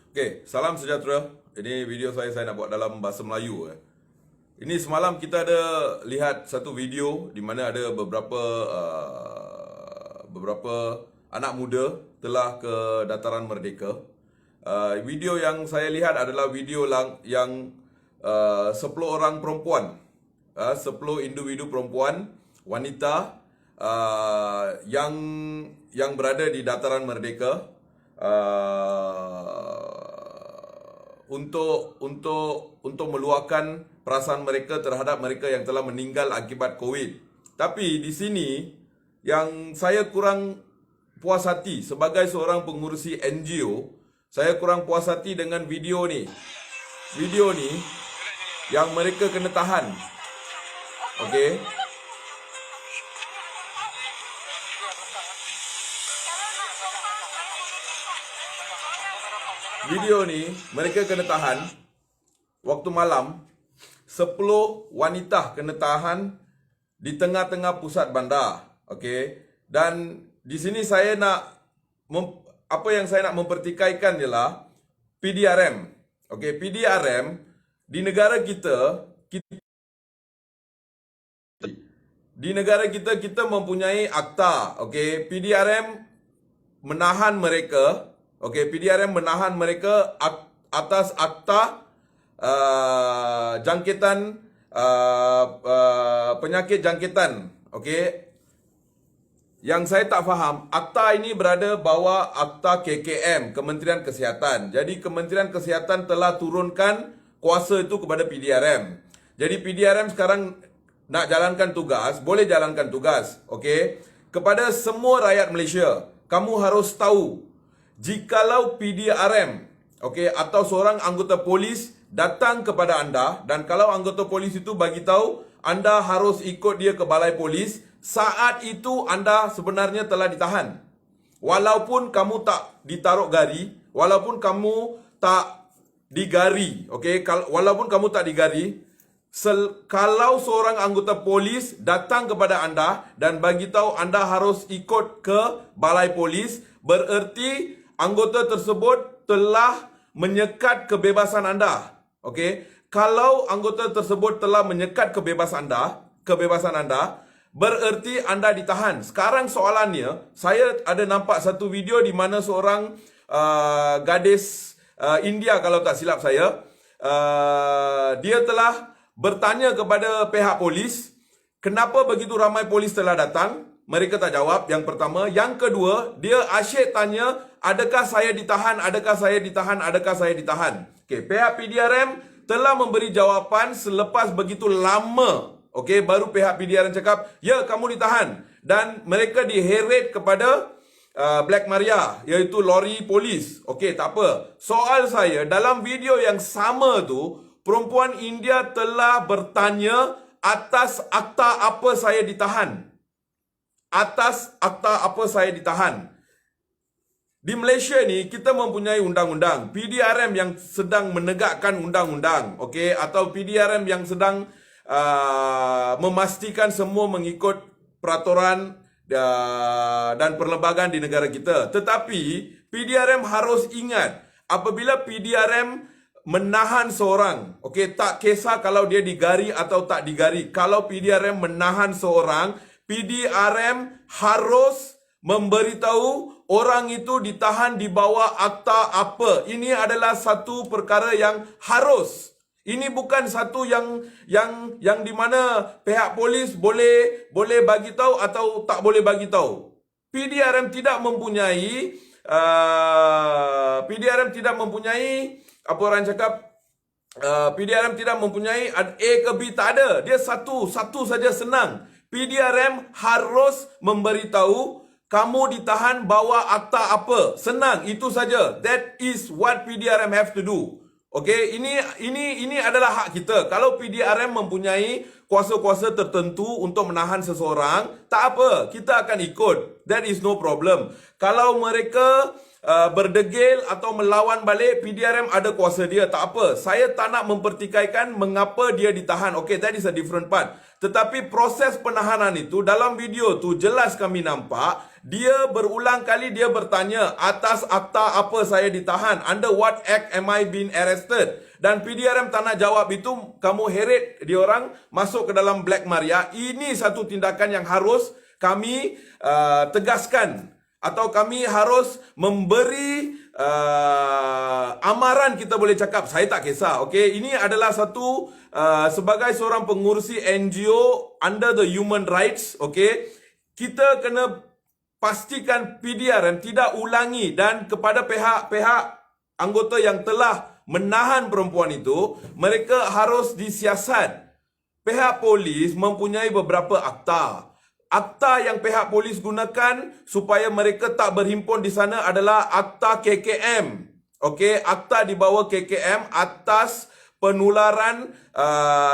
Okey, salam sejahtera. Ini video saya nak buat dalam bahasa Melayu. Ini semalam kita ada lihat satu video di mana ada beberapa anak muda telah ke Dataran Merdeka. Video yang saya lihat adalah video yang 10 orang perempuan, 10 individu perempuan wanita yang berada di Dataran Merdeka untuk meluahkan perasaan mereka terhadap mereka yang telah meninggal akibat COVID. Tapi di sini yang saya kurang puas hati sebagai seorang pengurusi NGO, saya kurang puas hati dengan video ni. Video ni yang mereka kena tahan. Okey. Video ni mereka kena tahan waktu malam. 10 wanita kena tahan di tengah-tengah pusat bandar. Okey. Dan di sini saya apa yang saya nak mempertikaikan ialah PDRM. Okey, PDRM di negara kita kita mempunyai akta. Okey, PDRM menahan mereka. Okey, PDRM menahan mereka atas akta jangkitan penyakit jangkitan. Okey. Yang saya tak faham, akta ini berada bawah akta KKM, Kementerian Kesihatan. Jadi Kementerian Kesihatan telah turunkan kuasa itu kepada PDRM. Jadi PDRM sekarang nak jalankan tugas, boleh jalankan tugas. Okey. Kepada semua rakyat Malaysia, kamu harus tahu, jikalau PDRM, okey, atau seorang anggota polis datang kepada anda, dan kalau anggota polis itu bagi tahu anda harus ikut dia ke balai polis, saat itu anda sebenarnya telah ditahan. Walaupun kamu tak ditaruh gari, walaupun kamu tak digari, okey, walaupun kamu tak digari, kalau seorang anggota polis datang kepada anda dan bagi tahu anda harus ikut ke balai polis, bererti anggota tersebut telah menyekat kebebasan anda. Okey, kalau anggota tersebut telah menyekat kebebasan anda, bererti anda ditahan. Sekarang soalannya, saya ada nampak satu video di mana seorang gadis India kalau tak silap saya, dia telah bertanya kepada pihak polis, kenapa begitu ramai polis telah datang? Mereka tak jawab, yang pertama. Yang kedua, dia asyik tanya, adakah saya ditahan, adakah saya ditahan, adakah saya ditahan. Okey, pihak PDRM telah memberi jawapan selepas begitu lama. Okey, baru pihak PDRM cakap, ya, kamu ditahan. Dan mereka diheret kepada Black Maria, iaitu lori polis. Okey, tak apa. Soal saya, dalam video yang sama tu, perempuan India telah bertanya, atas akta apa saya ditahan? Atas akta apa saya ditahan? Di Malaysia ni kita mempunyai undang-undang, PDRM yang sedang menegakkan undang-undang, okey, atau PDRM yang sedang memastikan semua mengikut peraturan dan perlembagaan di negara kita. Tetapi PDRM harus ingat, apabila PDRM menahan seorang, okey, tak kisah kalau dia digari atau tak digari, kalau PDRM menahan seorang, PDRM harus memberitahu orang itu ditahan di bawah akta apa. Ini adalah satu perkara yang harus. Ini bukan satu yang di mana pihak polis boleh bagi tahu atau tak boleh bagi tahu. PDRM tidak mempunyai apa orang cakap, PDRM tidak mempunyai A ke B, tak ada. Dia satu saja, senang. PDRM harus memberitahu kamu ditahan bawah akta apa. Senang, itu saja. That is what PDRM have to do. Okey, ini adalah hak kita. Kalau PDRM mempunyai kuasa-kuasa tertentu untuk menahan seseorang, tak apa, kita akan ikut. That is no problem. Kalau mereka berdegil atau melawan balik, PDRM ada kuasa dia, tak apa. Saya tak nak mempertikaikan mengapa dia ditahan. Okay, that is a different part. Tetapi proses penahanan itu, dalam video tu jelas kami nampak, dia berulang kali dia bertanya, atas akta apa saya ditahan? Under what act am I being arrested? Dan PDRM tak nak jawab itu, kamu heret diorang masuk ke dalam Black Maria. Ini satu tindakan yang harus kami tegaskan. Atau kami harus memberi amaran, kita boleh cakap. Saya tak kisah, okay? Ini adalah satu, sebagai seorang pengurusi NGO under the human rights, okay? Kita kena pastikan PDRM tidak ulangi, dan kepada pihak-pihak anggota yang telah menahan perempuan itu, mereka harus disiasat. Pihak polis mempunyai beberapa akta. Akta yang pihak polis gunakan supaya mereka tak berhimpun di sana adalah Akta KKM. Okey, akta di bawah KKM atas penularan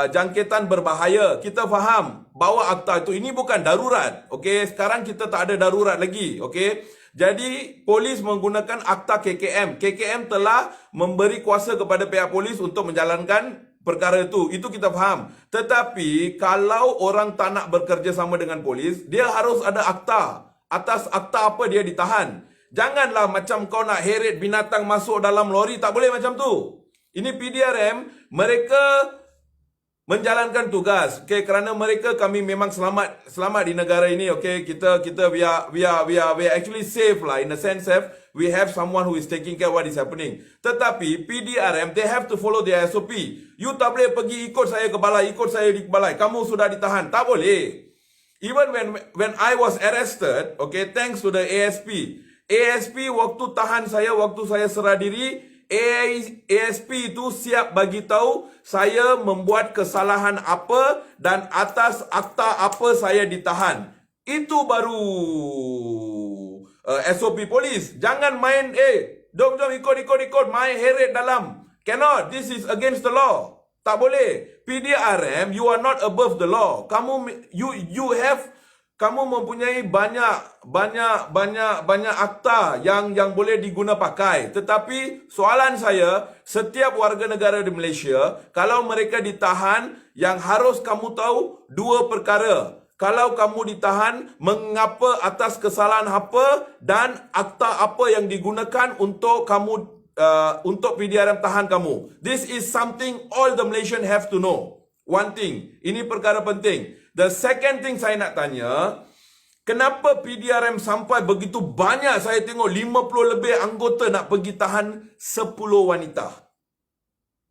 jangkitan berbahaya. Kita faham bahawa akta itu ini bukan darurat. Okey, sekarang kita tak ada darurat lagi. Okey. Jadi polis menggunakan Akta KKM. KKM telah memberi kuasa kepada pihak polis untuk menjalankan perkara itu kita faham. Tetapi kalau orang tak nak bekerja sama dengan polis, dia harus ada akta. Atas akta apa dia ditahan. Janganlah macam kau nak heret binatang masuk dalam lori, tak boleh macam tu. Ini PDRM, mereka menjalankan tugas. Okay, kerana mereka, kami memang selamat di negara ini. Okay, kita we are actually safe lah, in a sense safe. We have someone who is taking care of what is happening. Tetapi PDRM, they have to follow the SOP. You tak boleh pergi ikut saya ke balai, ikut saya di balai. Kamu sudah ditahan. Tak boleh. Even when I was arrested, okay, thanks to the ASP. ASP waktu tahan saya, waktu saya serah diri, ASP itu siap bagi tahu saya membuat kesalahan apa dan atas akta apa saya ditahan. Itu baru SOP polis. Jangan main, jom ikut, main heret dalam. Cannot, this is against the law. Tak boleh. PDRM, you are not above the law. Kamu mempunyai banyak akta yang boleh diguna pakai. Tetapi soalan saya, setiap warga negara di Malaysia, kalau mereka ditahan, yang harus kamu tahu dua perkara. Kalau kamu ditahan, mengapa, atas kesalahan apa, dan akta apa yang digunakan untuk kamu untuk PDRM tahan kamu. This is something all the Malaysian have to know. One thing, ini perkara penting. The second thing saya nak tanya, kenapa PDRM sampai begitu banyak? Saya tengok 50 lebih anggota nak pergi tahan 10 wanita.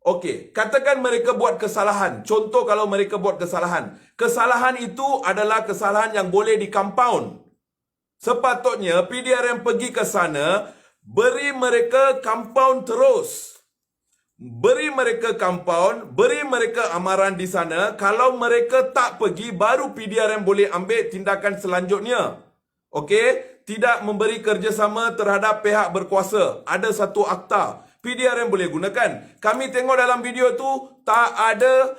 Okey, katakan mereka buat kesalahan. Contoh kalau mereka buat kesalahan. Kesalahan itu adalah kesalahan yang boleh di-compound. Sepatutnya PDRM pergi ke sana, beri mereka compound terus. Beri mereka compound, beri mereka amaran di sana. Kalau mereka tak pergi, baru PDRM boleh ambil tindakan selanjutnya. Okey, tidak memberi kerjasama terhadap pihak berkuasa. Ada satu akta. PDRM boleh gunakan. Kami tengok dalam video tu, tak ada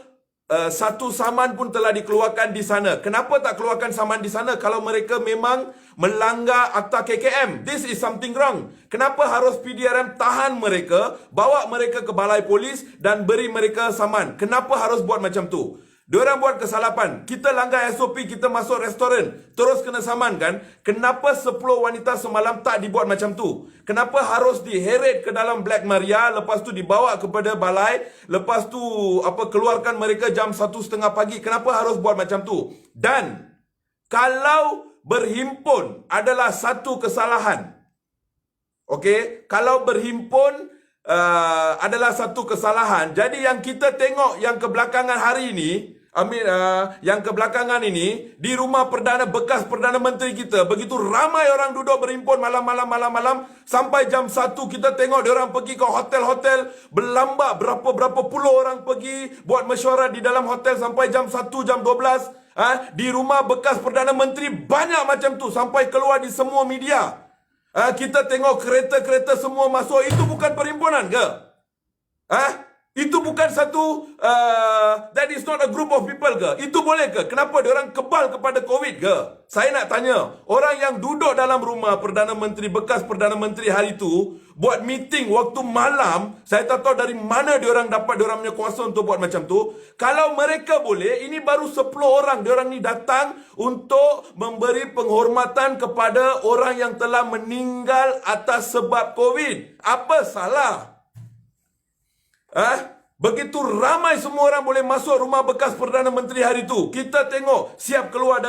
satu saman pun telah dikeluarkan di sana. Kenapa tak keluarkan saman di sana kalau mereka memang melanggar akta KKM? This is something wrong. Kenapa harus PDRM tahan mereka, bawa mereka ke balai polis dan beri mereka saman? Kenapa harus buat macam tu? Diorang buat kesalahan. Kita langgar SOP, kita masuk restoran, terus kena saman kan? Kenapa 10 wanita semalam tak dibuat macam tu? Kenapa harus diheret ke dalam Black Maria, lepas tu dibawa kepada balai, lepas tu keluarkan mereka jam 1:30 pagi? Kenapa harus buat macam tu? Dan kalau berhimpun adalah satu kesalahan. Okey, kalau berhimpun adalah satu kesalahan. Jadi yang kita tengok yang kebelakangan hari ini, yang kebelakangan ini, di rumah bekas Perdana Menteri kita, begitu ramai orang duduk berhimpun malam-malam, sampai jam 1 kita tengok diorang pergi ke hotel-hotel, berlambak berapa puluh orang pergi buat mesyuarat di dalam hotel sampai jam 1, jam 12. Di rumah bekas Perdana Menteri banyak macam tu, sampai keluar di semua media. Kita tengok kereta-kereta semua masuk. Itu bukan perhimpunan ke? Itu bukan satu, that is not a group of people ke? Itu boleh ke? Kenapa diorang kebal kepada COVID ke? Saya nak tanya, orang yang duduk dalam rumah Perdana Menteri, bekas Perdana Menteri hari itu, buat meeting waktu malam, saya tak tahu dari mana diorang dapat diorang punya kuasa untuk buat macam tu. Kalau mereka boleh, ini baru 10 orang. Diorang ni datang untuk memberi penghormatan kepada orang yang telah meninggal atas sebab COVID. Apa salah? Begitu ramai semua orang boleh masuk rumah bekas Perdana Menteri hari itu. Kita tengok siap keluar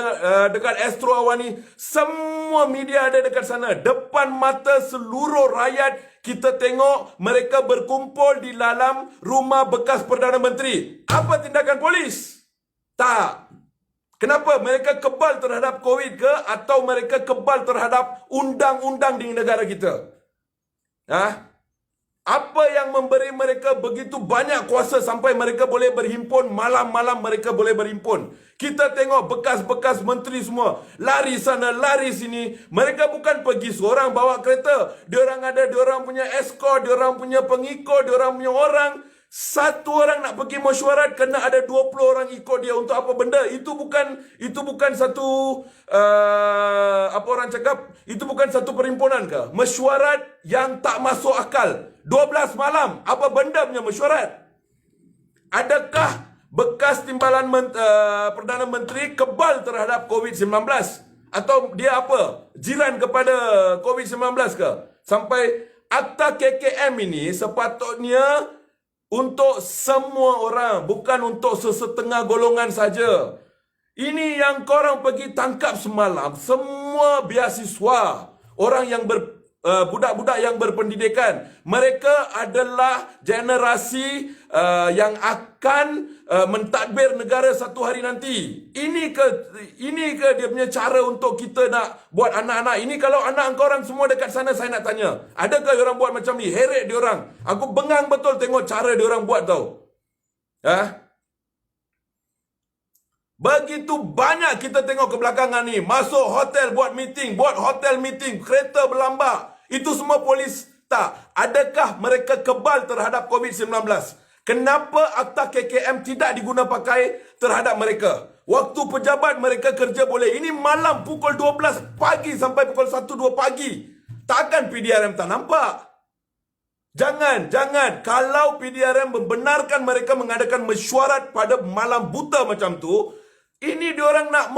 dekat Astro Awani. Semua media ada dekat sana. Depan mata seluruh rakyat kita tengok mereka berkumpul di dalam rumah bekas Perdana Menteri. Apa tindakan polis? Tak. Kenapa? Mereka kebal terhadap COVID ke? Atau mereka kebal terhadap undang-undang di negara kita? Apa yang memberi mereka begitu banyak kuasa sampai mereka boleh berhimpun, malam-malam mereka boleh berhimpun? Kita tengok bekas-bekas menteri semua lari sana, lari sini. Mereka bukan pergi seorang bawa kereta. Diorang ada diorang punya escort, diorang punya pengikut, diorang punya orang. Satu orang nak pergi mesyuarat kena ada 20 orang ikut dia untuk apa benda? Itu bukan satu apa orang cakap? Itu bukan satu perhimpunan ke? Mesyuarat yang tak masuk akal. 12 malam. Apa benda punya mesyuarat? Adakah bekas timbalan Perdana Menteri kebal terhadap COVID-19? Atau dia apa? Jiran kepada COVID-19 ke? Sampai Akta KKM ini sepatutnya untuk semua orang, bukan untuk sesetengah golongan saja. Ini yang korang pergi tangkap semalam, semua beasiswa, orang yang budak-budak yang berpendidikan. Mereka adalah generasi yang akan mentadbir negara satu hari nanti. Ini ke dia punya cara untuk kita nak buat anak-anak? Ini kalau anak korang semua dekat sana, saya nak tanya, adakah diorang buat macam ni? Heret diorang. Aku bengang betul tengok cara diorang buat tau. Begitu banyak kita tengok ke belakangan ni. Masuk hotel buat meeting, kereta berlambak. Itu semua polis. Tak. Adakah mereka kebal terhadap COVID-19? Kenapa Akta KKM tidak diguna pakai terhadap mereka? Waktu pejabat mereka kerja boleh. Ini malam pukul 12 pagi sampai pukul 1-2 pagi. Takkan PDRM tak nampak? Jangan. Kalau PDRM membenarkan mereka mengadakan mesyuarat pada malam buta macam tu, ini diorang nak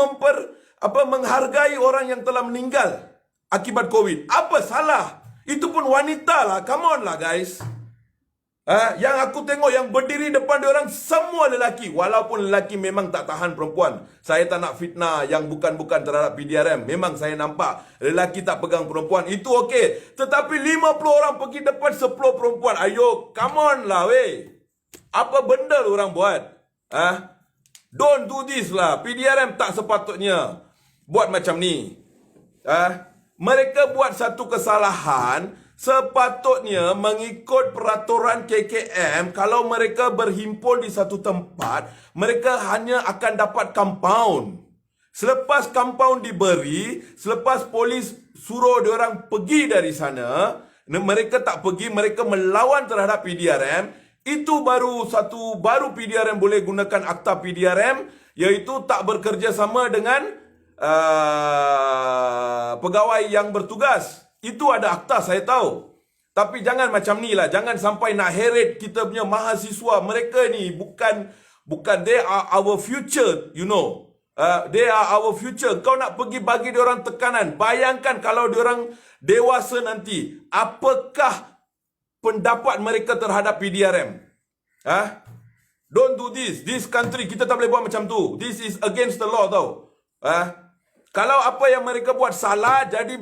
menghargai orang yang telah meninggal akibat COVID. Apa salah? Itu pun wanita lah. Come on lah guys. Yang aku tengok yang berdiri depan diorang semua lelaki. Walaupun lelaki memang tak tahan perempuan. Saya tak nak fitnah yang bukan-bukan terhadap PDRM. Memang saya nampak lelaki tak pegang perempuan. Itu okey. Tetapi 50 orang pergi depan 10 perempuan. Ayo, come on lah weh. Apa benda orang buat? Don't do this lah. PDRM tak sepatutnya buat macam ni. Mereka buat satu kesalahan. Sepatutnya mengikut peraturan KKM, kalau mereka berhimpun di satu tempat, mereka hanya akan dapat compound. Selepas compound diberi, selepas polis suruh diorang pergi dari sana, mereka tak pergi, mereka melawan terhadap PDRM. Itu baru PDRM boleh gunakan akta PDRM, iaitu tak bekerjasama dengan pegawai yang bertugas. Itu ada akta, saya tahu. Tapi jangan macam ni lah. Jangan sampai nak heret kita punya mahasiswa. Mereka ni bukan they are our future, you know. They are our future. Kau nak pergi bagi diorang tekanan. Bayangkan kalau diorang dewasa nanti. Apakah pendapat mereka terhadap PDRM? Don't do this. This country, kita tak boleh buat macam tu. This is against the law tau. Kalau apa yang mereka buat salah, jadi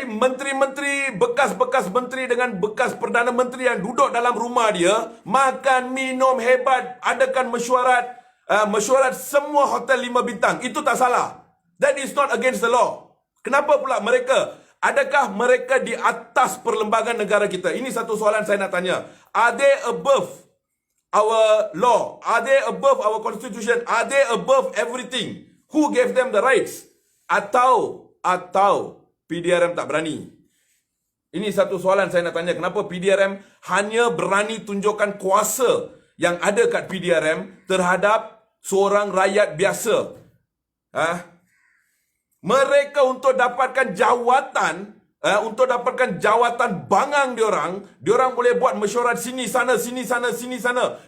menteri-menteri, bekas-bekas menteri dengan bekas Perdana Menteri yang duduk dalam rumah dia, makan, minum hebat, adakan mesyuarat, mesyuarat semua hotel 5 bintang. Itu tak salah. That is not against the law. Kenapa pula mereka? Adakah mereka di atas perlembagaan negara kita? Ini satu soalan saya nak tanya. Are they above our law? Are they above our constitution? Are they above everything? Who gave them the rights? Atau PDRM tak berani? Ini satu soalan saya nak tanya. Kenapa PDRM hanya berani tunjukkan kuasa yang ada kat PDRM terhadap seorang rakyat biasa? Mereka untuk dapatkan jawatan, untuk dapatkan jawatan bangang diorang boleh buat mesyuarat sini sana.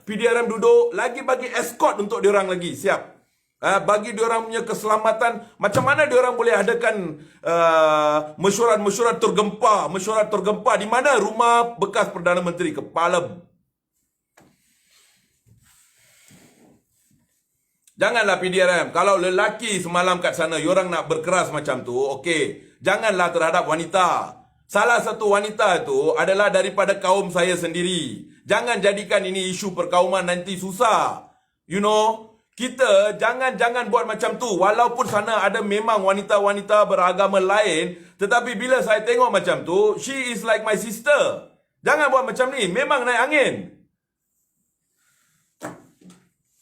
PDRM duduk lagi bagi escort untuk diorang lagi siap. Bagi diorang punya keselamatan. Macam mana diorang boleh adakan mesyuarat tergempar di mana rumah bekas Perdana Menteri, kepala. Janganlah PDRM, kalau lelaki semalam kat sana, diorang nak berkeras macam tu, okey. Janganlah terhadap wanita. Salah satu wanita itu adalah daripada kaum saya sendiri. Jangan jadikan ini isu perkauman, nanti susah. You know, kita jangan buat macam tu. Walaupun sana ada memang wanita-wanita beragama lain, tetapi bila saya tengok macam tu, she is like my sister. Jangan buat macam ni, memang naik angin.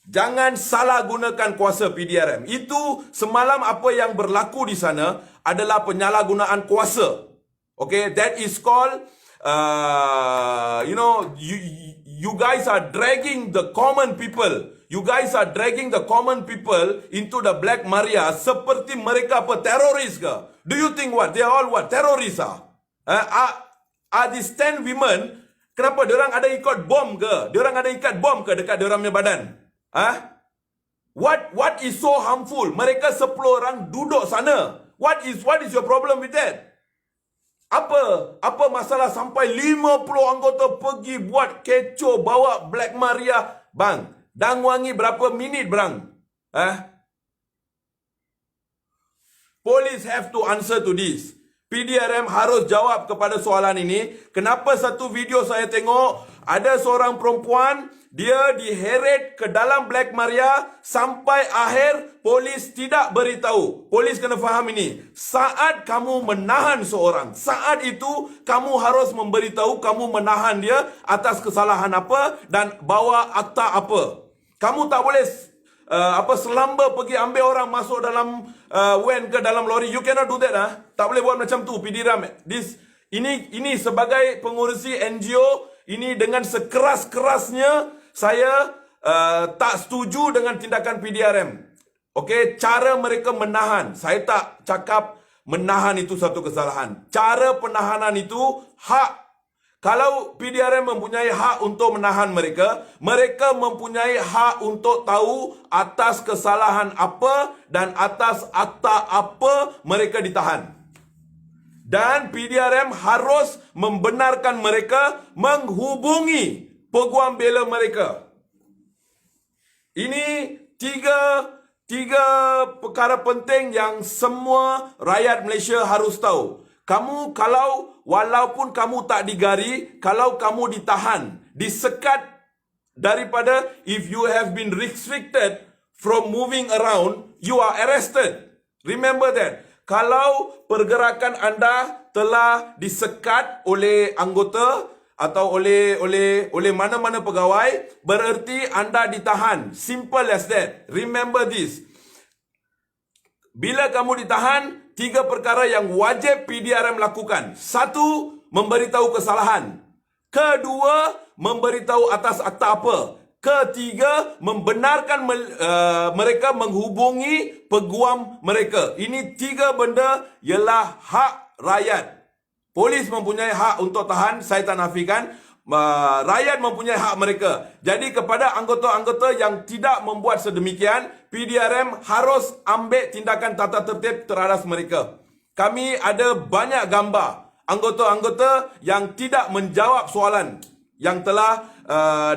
Jangan salah gunakan kuasa PDRM. Itu semalam apa yang berlaku di sana adalah penyalahgunaan kuasa. Okay, that is called, you guys are dragging the common people. You guys are dragging the common people into the Black Maria seperti mereka apa, teroris ke? Do you think what? They are all what? Teroris ah? Are these 10 women, kenapa diorang ada ikut bom ke? Diorang ada ikat bom ke dekat diorang punya badan? What is so harmful? Mereka 10 orang duduk sana. What is your problem with that? Apa masalah sampai 50 anggota pergi buat kecoh, bawa Black Maria? Bang, Dang Wangi berapa minit bang? Police have to answer to this. PDRM harus jawab kepada soalan ini. Kenapa satu video saya tengok, ada seorang perempuan, dia diheret ke dalam Black Maria sampai akhir polis tidak beritahu. Polis kena faham ini. Saat kamu menahan seorang, saat itu kamu harus memberitahu kamu menahan dia atas kesalahan apa dan bawa akta apa. Kamu tak boleh selamba pergi ambil orang masuk dalam van ke dalam lori. You cannot do that. Tak boleh buat macam tu PDRM. Ini sebagai pengurusi NGO, ini dengan sekeras-kerasnya saya tak setuju dengan tindakan PDRM. Okey, cara mereka menahan. Saya tak cakap menahan itu satu kesalahan. Cara penahanan itu hak. Kalau PDRM mempunyai hak untuk menahan mereka, mereka mempunyai hak untuk tahu atas kesalahan apa dan atas akta apa mereka ditahan. Dan PDRM harus membenarkan mereka menghubungi peguam bela mereka. Ini tiga perkara penting yang semua rakyat Malaysia harus tahu. Kamu walaupun kamu tak digari, kalau kamu ditahan, disekat daripada, if you have been restricted from moving around, you are arrested. Remember that. Kalau pergerakan anda telah disekat oleh anggota atau oleh mana-mana pegawai, bererti anda ditahan. Simple as that. Remember this. Bila kamu ditahan, 3 perkara yang wajib PDRM lakukan. 1, memberitahu kesalahan. 2, memberitahu atas akta apa. 3, membenarkan mereka menghubungi peguam mereka. Ini 3 benda ialah hak rakyat. Polis mempunyai hak untuk tahan, saya tak nafikan. Rakyat mempunyai hak mereka. Jadi kepada anggota-anggota yang tidak membuat sedemikian, PDRM harus ambil tindakan tata tertib terhadap mereka. Kami ada banyak gambar anggota-anggota yang tidak menjawab soalan yang telah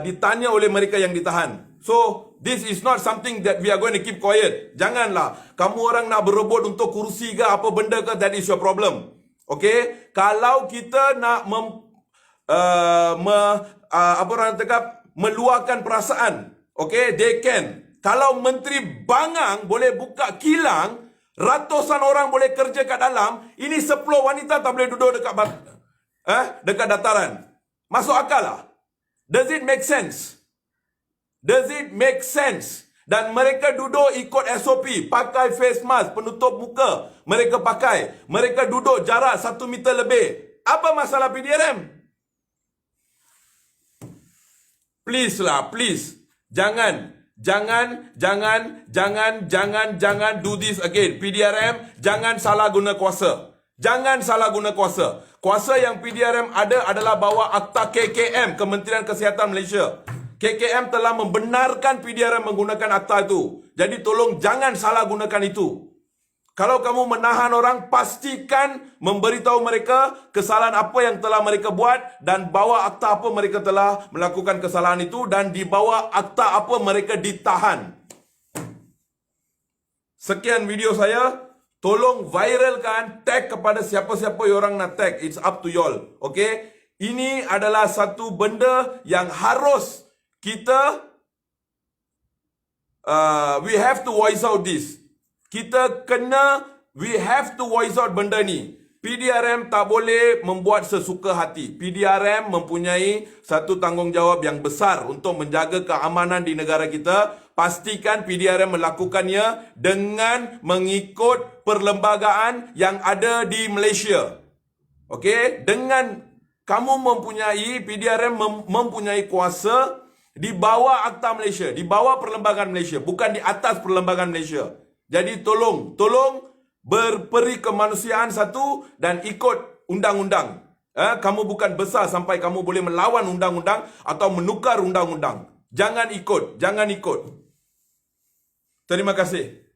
ditanya oleh mereka yang ditahan. So, this is not something that we are going to keep quiet. Janganlah kamu orang nak berebut untuk kursi ke apa benda ke, that is your problem. Okay? Kalau kita nak meluahkan perasaan, okay, they can. Kalau Menteri Bangang boleh buka kilang, ratusan orang boleh kerja kat dalam, ini 10 wanita tak boleh duduk dekat dataran. Masuk akal lah? Does it make sense? Does it make sense? Dan mereka duduk ikut SOP, pakai face mask, penutup muka. Mereka pakai. Mereka duduk jarak 1 meter lebih. Apa masalah PDRM? Please lah, please. Jangan do this again. PDRM, jangan salah guna kuasa. Jangan salah guna kuasa. Kuasa yang PDRM ada adalah bawah Akta KKM, Kementerian Kesihatan Malaysia. KKM telah membenarkan PDRM menggunakan akta itu. Jadi tolong jangan salah gunakan itu. Kalau kamu menahan orang, pastikan memberitahu mereka kesalahan apa yang telah mereka buat dan bawa akta apa mereka telah melakukan kesalahan itu dan di bawah akta apa mereka ditahan. Sekian video saya. Tolong viralkan, tag kepada siapa-siapa yang orang nak tag. It's up to y'all. Okay? Ini adalah satu benda yang harus kita we have to voice out this. We have to voice out benda ni. PDRM tak boleh membuat sesuka hati. PDRM mempunyai satu tanggungjawab yang besar untuk menjaga keamanan di negara kita. Pastikan PDRM melakukannya dengan mengikut perlembagaan yang ada di Malaysia. Okey, dengan kamu mempunyai PDRM mempunyai kuasa di bawah Akta Malaysia, di bawah perlembagaan Malaysia, bukan di atas perlembagaan Malaysia. Jadi tolong berperi kemanusiaan satu dan ikut undang-undang. Kamu bukan besar sampai kamu boleh melawan undang-undang atau menukar undang-undang. Jangan ikut. Terima kasih.